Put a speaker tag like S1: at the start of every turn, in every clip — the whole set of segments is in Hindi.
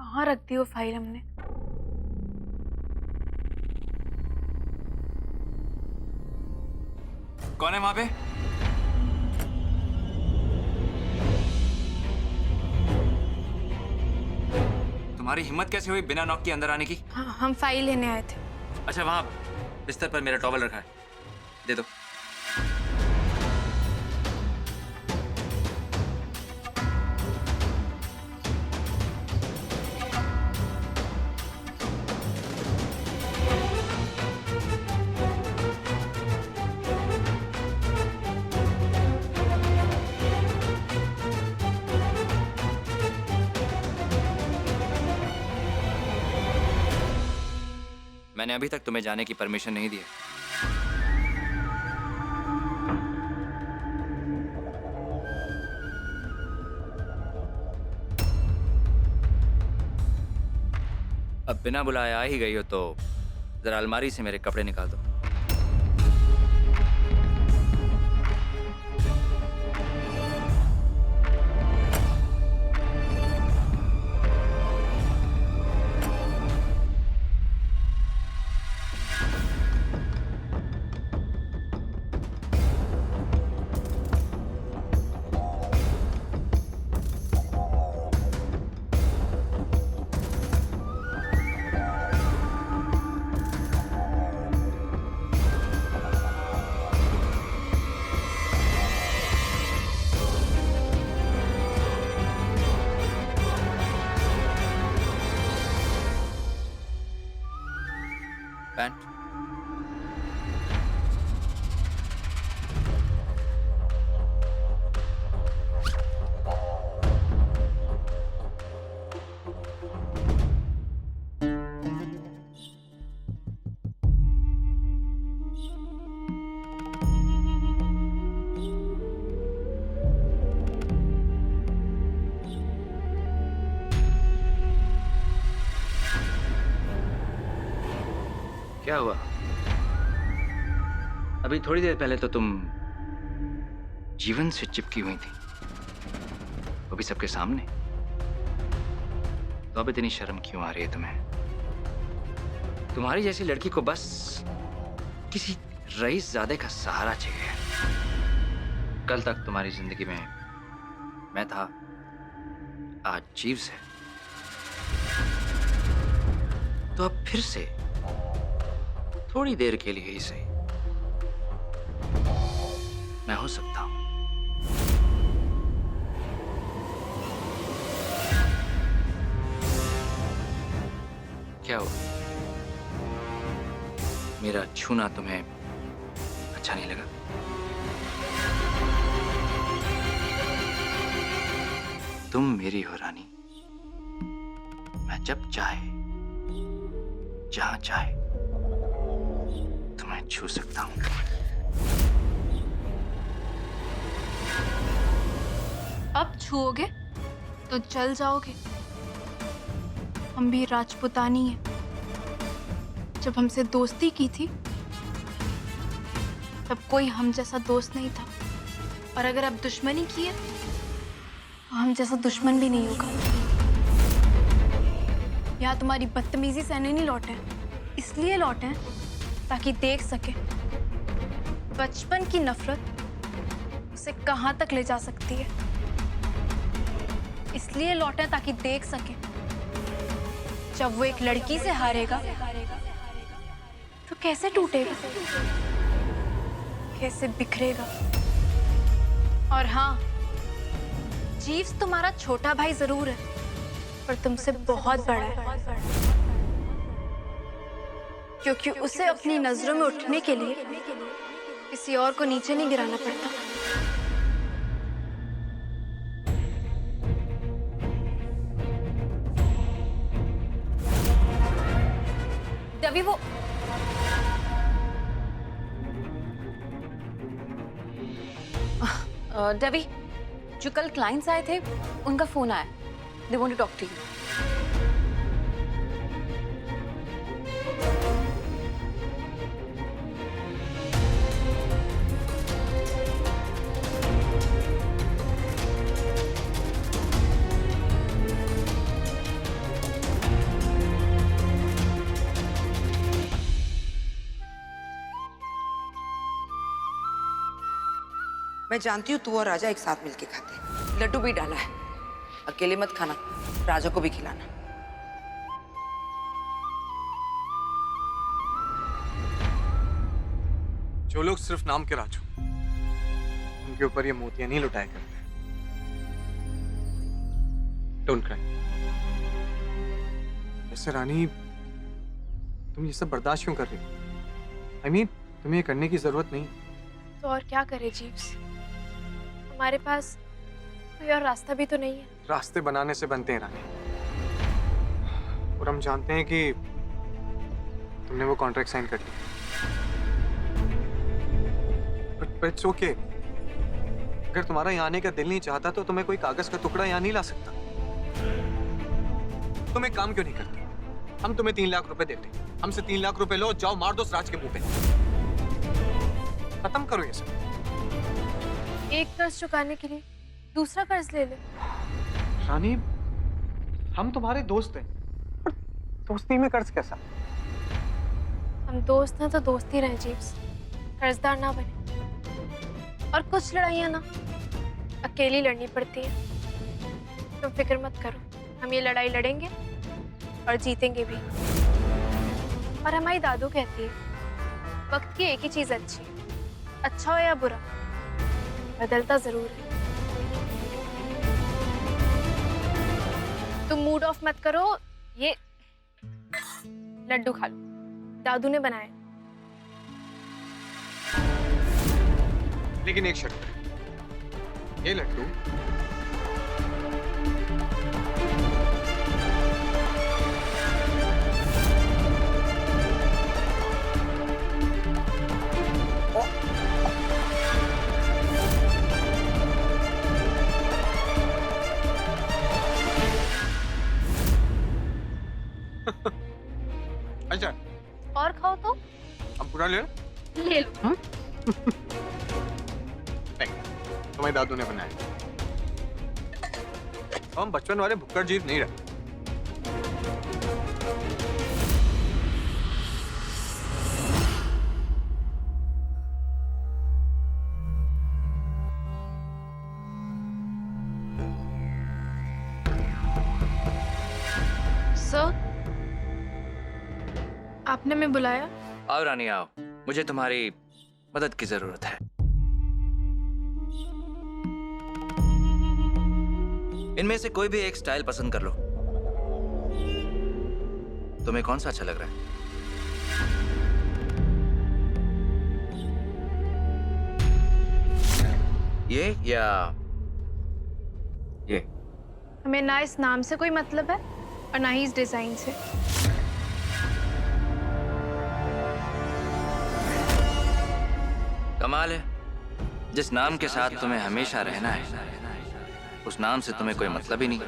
S1: कहाँ रख दी वो फाइल हमने?
S2: कौन है वहां पे? तुम्हारी हिम्मत कैसे हुई बिना नॉक के अंदर आने की?
S1: हाँ, हम फाइल लेने आए थे।
S2: अच्छा, वहां बिस्तर पर मेरा टॉवल रखा है, दे दो। मैंने अभी तक तुम्हें जाने की परमिशन नहीं दी है। अब बिना बुलाए आ ही गई हो तो जरा अलमारी से मेरे कपड़े निकाल दो। पैंट। क्या हुआ? अभी थोड़ी देर पहले तो तुम जीवन से चिपकी हुई थी, वो भी सबके सामने। तो अब इतनी शर्म क्यों आ रही है तुम्हें? तुम्हारी जैसी लड़की को बस किसी रईसजादे का सहारा चाहिए। कल तक तुम्हारी जिंदगी में मैं था, आज जीव से। तो अब फिर से थोड़ी देर के लिए ही सही मैं हो सकता हूं। क्या हुआ? मेरा छूना तुम्हें अच्छा नहीं लगा? तुम मेरी हो रानी, मैं जब चाहे जहां चाहे तुम्हें छू सकता हूं।
S1: अब छूओगे तो जल जाओगे। हम भी राजपुतानी हैं। जब हमसे दोस्ती की थी तब कोई हम जैसा दोस्त नहीं था, और अगर अब दुश्मनी की है तो हम जैसा दुश्मन भी नहीं होगा। यहाँ तुम्हारी बदतमीजी सहने नहीं लौटे, इसलिए लौटे ताकि देख सके बचपन की नफरत उसे कहां तक ले जा सकती है। इसलिए लौटे ताकि देख सके जब वो एक लड़की से हारेगा तो कैसे टूटेगा, कैसे बिखरेगा। और हाँ, जीव्स तुम्हारा छोटा भाई जरूर है, पर तुमसे बहुत बड़ा है, क्योंकि उसे अपनी नजरों में उठने के लिए किसी और को नीचे नहीं गिराना पड़ता।
S3: रवि, वो रवि, जो कल क्लाइंट्स आए थे उनका फोन आया। They want to talk to you.
S4: मैं जानती हूँ तू और राजा एक साथ मिलके खाते हैं। लड्डू भी डाला है, अकेले मत खाना, राजा को भी खिलाना।
S5: जो लोग सिर्फ नाम के राजू, उनके ऊपर ये मोतियां नहीं लुटाया करते। Don't cry. ऐसे रानी, तुम ये सब बर्दाश्त क्यों कर रही हो? I mean, तुम्हें ये करने की जरूरत नहीं।
S1: तो और क्या करे जीव्स, हमारे पास कोई और रास्ता भी तो नहीं है।
S5: रास्ते बनाने से बनते हैं रानी, और हम जानते हैं कि तुमने वो कॉन्ट्रैक्ट साइन कर लिया। But it's okay. अगर तुम्हारा यहाँ आने का दिल नहीं चाहता तो तुम्हें कोई कागज का टुकड़ा यहाँ नहीं ला सकता। तुम एक काम क्यों नहीं करते? हम तुम्हें 3 लाख रुपए देते, हमसे 3 लाख रुपए लो, जाओ मार दो उस राज के मुंह पे। खत्म करो ये सब।
S1: एक कर्ज चुकाने के लिए दूसरा कर्ज ले ले।
S5: रानी, हम तुम्हारे दोस्त हैं, पर दोस्ती में कर्ज कैसा?
S1: हम दोस्त हैं तो दोस्त ही रहे जीव्स, कर्जदार ना बने। और कुछ लड़ाइयाँ ना अकेली लड़नी पड़ती हैं। तुम फिक्र मत करो, हम ये लड़ाई लड़ेंगे और जीतेंगे भी। और हमारी दादू कहती है, वक्त की एक ही चीज अच्छी है, अच्छा हो या बुरा, बदलता जरूर है। तुम मूड ऑफ मत करो, ये लड्डू खा लो, दादू ने बनाए।
S5: लेकिन एक शर्त है, ये लड्डू अच्छा,
S1: और खाओ तो
S5: हम पूरा ले
S1: ले लो।
S5: नहीं, तुम्हारे दादू ने बनाया। हम बचपन वाले भुक्कड़ जीव नहीं रहे।
S1: सर, आपने मैं बुलाया?
S2: आओ रानी आओ, मुझे तुम्हारी मदद की जरूरत है। इनमें से कोई भी एक स्टाइल पसंद कर लो। तुम्हें कौन सा अच्छा लग रहा है? ये या ये?
S1: हमें ना इस नाम से कोई मतलब है और ना ही इस डिजाइन से।
S2: कमाल है, जिस नाम के साथ तुम्हें हमेशा रहना है, उस नाम से तुम्हें कोई मतलब ही नहीं।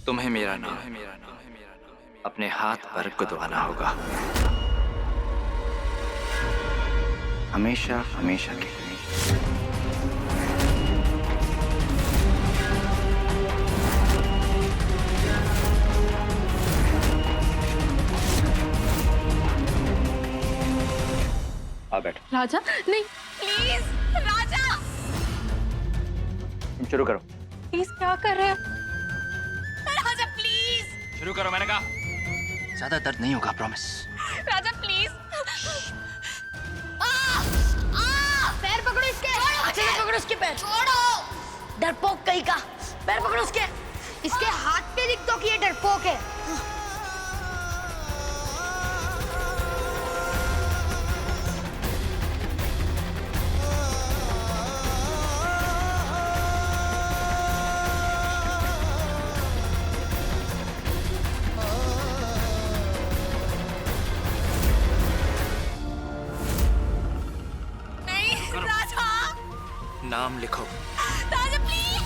S2: तुम्हें मेरा नाम अपने हाथ पर गुदवाना होगा, हमेशा हमेशा के लिए। आ बैठ।
S1: राजा नहीं, प्लीज राजा।
S2: तुम शुरू करो।
S1: प्लीज क्या कर रहे हो राजा? प्लीज
S2: शुरू करो, मैंने कहा। ज्यादा दर्द नहीं होगा, प्रॉमिस।
S1: Raja please.
S6: पैर पकड़ो इसके, अच्छे से पकड़ो इसके पैर। छोड़ो, डरपोक कहीं का। पैर पकड़ो इसके, इसके हाथ पे दिख दो कि ये डरपोक है।
S2: नाम लिखो।
S1: राजा प्लीज।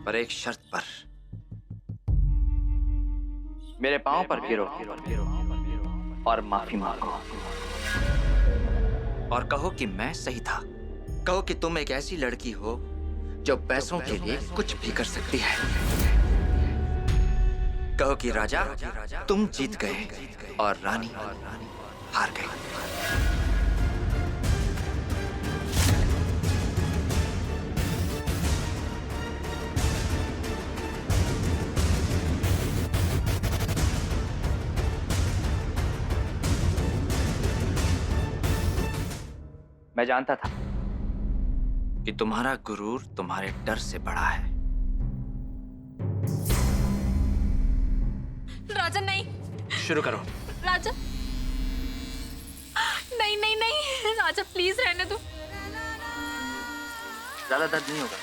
S2: पर एक शर्त पर। मेरे पांव पर गिरो और माफी मांगो और कहो कि मैं सही था। कहो कि तुम एक ऐसी लड़की हो जो पैसों के लिए कुछ भी कर सकती है। कहो कि राजा तुम जीत गए और रानी हार गई। मैं जानता था कि तुम्हारा गुरूर तुम्हारे डर से बड़ा है।
S3: राजा नहीं।
S2: शुरू करो।
S3: राजा नहीं नहीं नहीं, राजा प्लीज रहने दो।
S2: ज्यादा दर्द नहीं होगा।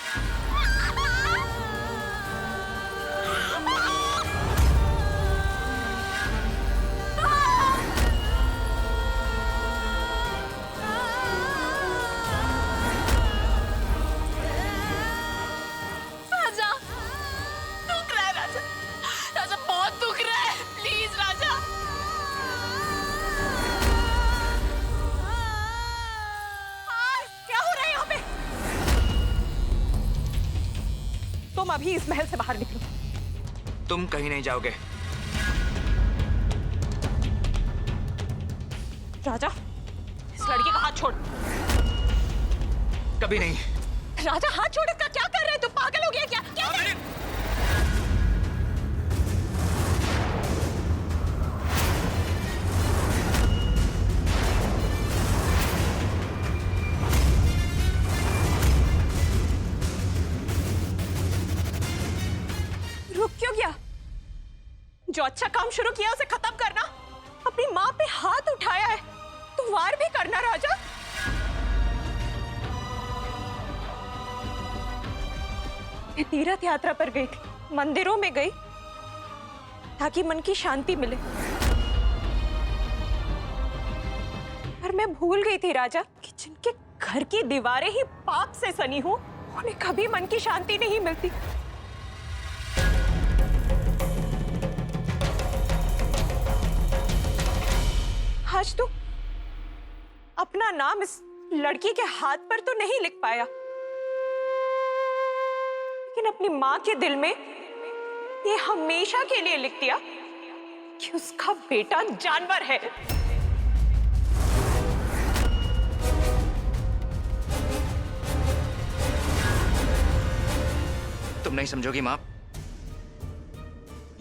S3: राजा दुख रहा है, राजा राजा बहुत दुख रहा है, प्लीज राजा।
S7: क्या हो रहा है यहाँ पे? तुम अभी इस महल से बाहर निकलो।
S2: तुम कहीं नहीं जाओगे।
S7: राजा, इस लड़की का हाथ छोड़।
S2: कभी नहीं।
S7: राजा हाथ छोड़, इसका क्या कर रहे हैं? तुम पागल हो गया क्या? क्या कर रहे हैं? रुक क्यों गया? जो अच्छा काम शुरू किया उसे खत्म करना। अपनी माँ पे हाथ उठाया है तो वार भी करना। राजा मैं तीर्थ यात्रा पर गई थी, मंदिरों में गई ताकि मन की शांति मिले, पर मैं भूल गई थी राजा कि जिनके घर की दीवारें ही पाप से सनी हो, उन्हें कभी मन की शांति नहीं मिलती। आज तू अपना नाम इस लड़की के हाथ पर तो नहीं लिख पाया, लेकिन अपनी मां के दिल में ये हमेशा के लिए लिख दिया कि उसका बेटा जानवर है।
S2: तुम नहीं समझोगी माँ।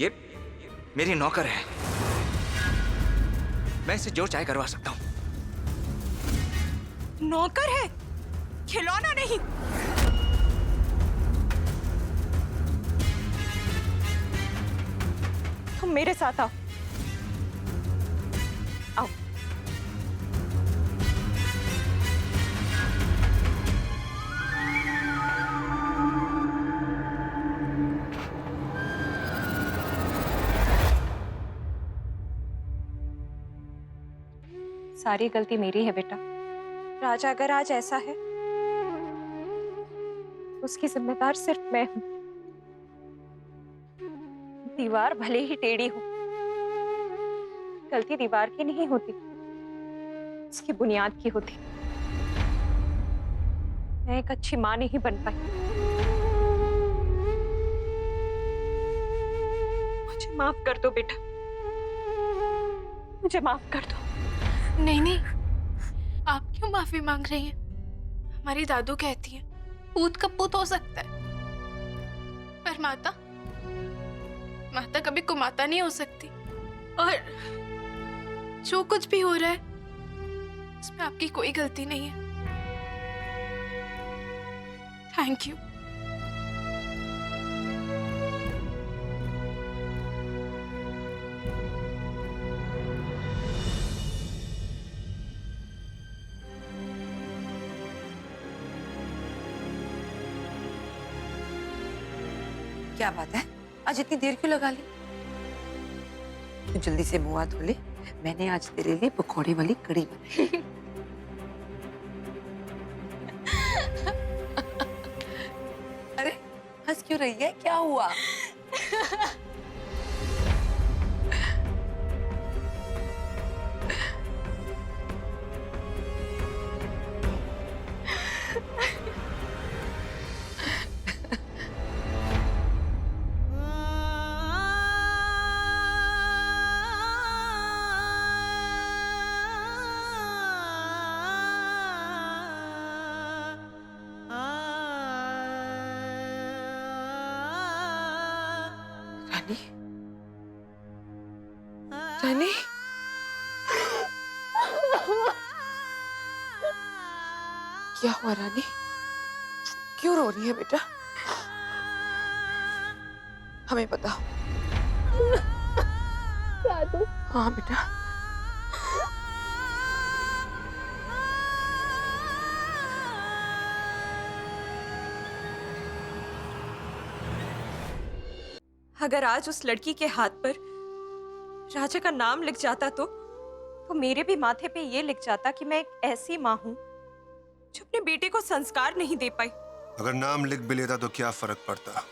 S2: ये मेरी नौकर है। मैं इसे जो चाहे करवा सकता हूं।
S7: नौकर है, खिलौना नहीं। तुम मेरे साथ आओ। आओ। सारी गलती मेरी है बेटा। राजा अगर आज ऐसा है, उसकी जिम्मेदार सिर्फ मैं हूं। दीवार भले ही टेढ़ी हो, गलती दीवार की नहीं होती, उसकी बुनियाद की होती। मैं एक अच्छी मां नहीं बन पाई। मुझे माफ कर दो बेटा, मुझे माफ कर दो।
S1: नहीं नहीं, आप क्यों माफी मांग रही हैं? हमारी दादू कहती है पूत का पूत हो सकता है, पर माता माता कभी कुमाता नहीं हो सकती। और जो कुछ भी हो रहा है इसमें आपकी कोई गलती नहीं है। Thank you.
S4: क्या बात है, आज इतनी देर क्यों लगा ली? तू जल्दी से मुंह हाथ धो ले, मैंने आज तेरे लिए पकौड़े वाली कड़ी बनाई। अरे हंस क्यों क्यों रही है? क्या हुआ? रानी, रानी, क्या हुआ रानी? क्यों रो रही है बेटा? हमें बताओ। हाँ बेटा।
S7: अगर आज उस लड़की के हाथ पर राजा का नाम लिख जाता तो मेरे भी माथे पे ये लिख जाता कि मैं एक ऐसी माँ हूँ जो अपने बेटे को संस्कार नहीं दे पाई।
S8: अगर नाम लिख भी लेता तो क्या फर्क पड़ता?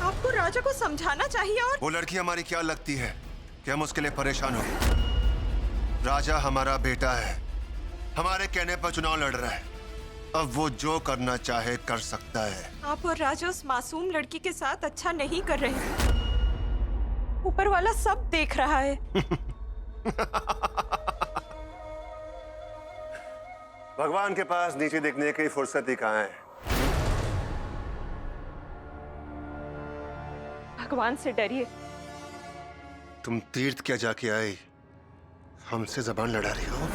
S7: आपको राजा को समझाना चाहिए। और
S8: वो लड़की हमारी क्या लगती है कि हम उसके लिए परेशान हो? राजा हमारा बेटा है, हमारे कहने पर चुनाव लड़ रहा है। अब वो जो करना चाहे कर सकता है।
S7: आप और राजा उस मासूम लड़की के साथ अच्छा नहीं कर रहे। ऊपर वाला सब देख रहा है।
S8: भगवान के पास नीचे देखने की फुर्सत ही कहाँ है?
S7: भगवान से डरिए।
S8: तुम तीर्थ क्या जाके आई, हमसे जबान लड़ा रही हो?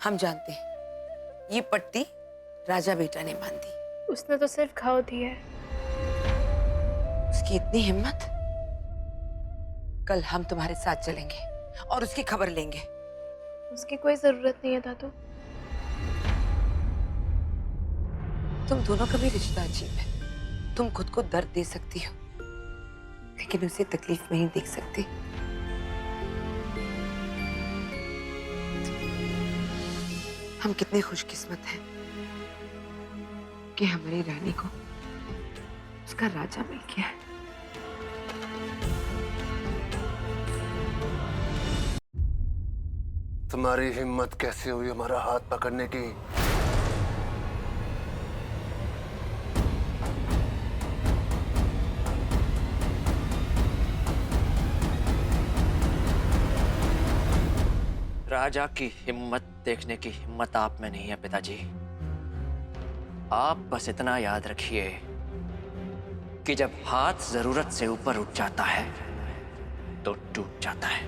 S4: हम जानते हैं ये पट्टी राजा बेटा ने बांधी।
S1: उसने तो सिर्फ घाव दिया है।
S4: उसकी इतनी हिम्मत। कल हम तुम्हारे साथ चलेंगे और उसकी खबर लेंगे।
S1: उसकी कोई जरूरत नहीं है दादू।
S4: तुम दोनों का भी रिश्ता अजीब है। तुम खुद को दर्द दे सकती हो लेकिन उसे तकलीफ नहीं देख सकती। हम कितने खुशकिस्मत हैं कि हमारी रानी को उसका राजा मिल गया है।
S8: तुम्हारी हिम्मत कैसे हुई हमारा हाथ पकड़ने की?
S2: राजा की हिम्मत देखने की हिम्मत आप में नहीं है पिताजी। आप बस इतना याद रखिए कि जब हाथ जरूरत से ऊपर उठ जाता है तो टूट जाता है,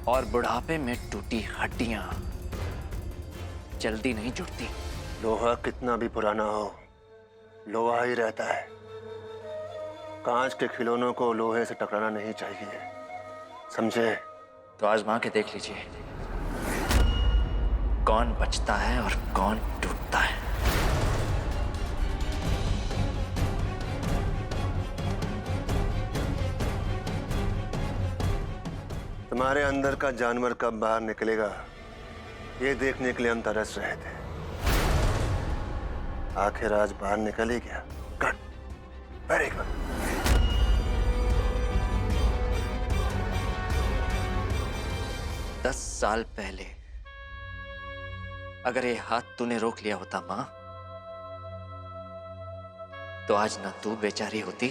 S2: और बुढ़ापे में टूटी हड्डियां जल्दी नहीं जुड़ती।
S8: लोहा कितना भी पुराना हो, लोहा ही रहता है। कांच के खिलौनों को लोहे से टकराना नहीं चाहिए, समझे?
S2: तो आजमा के देख लीजिए कौन बचता है और कौन टूटता है।
S8: तुम्हारे अंदर का जानवर कब बाहर निकलेगा ये देखने के लिए हम तरस रहे थे। आखिर आज बाहर निकल ही गया। Good, very good.
S2: 10 साल पहले अगर ये हाथ तूने रोक लिया होता मां, तो आज ना तू बेचारी होती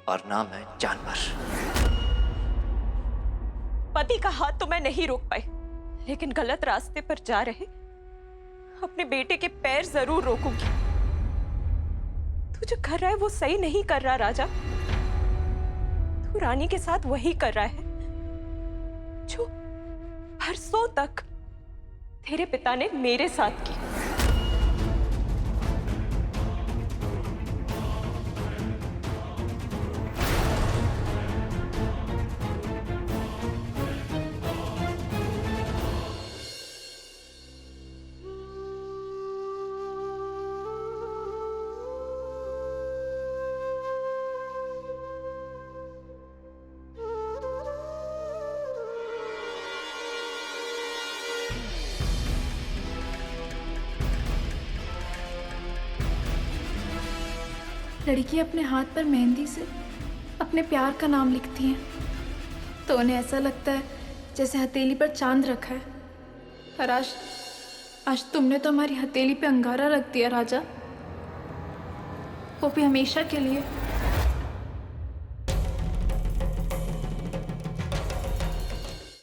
S2: और ना मैं जानवर।
S7: पति का हाथ तो मैं नहीं रोक पाई, लेकिन गलत रास्ते पर जा रहे अपने बेटे के पैर जरूर रोकूंगी। तू जो कर रहा है वो सही नहीं कर रहा राजा। तू रानी के साथ वही कर रहा है जो बरसों तक तेरे पिता ने मेरे साथ की।
S9: लड़की अपने हाथ पर मेहंदी से अपने प्यार का नाम लिखती हैं तो उन्हें ऐसा लगता है जैसे हथेली पर चांद रखा है। पर आज तुमने तो हमारी हथेली पे अंगारा रख दिया राजा, वो भी हमेशा के लिए।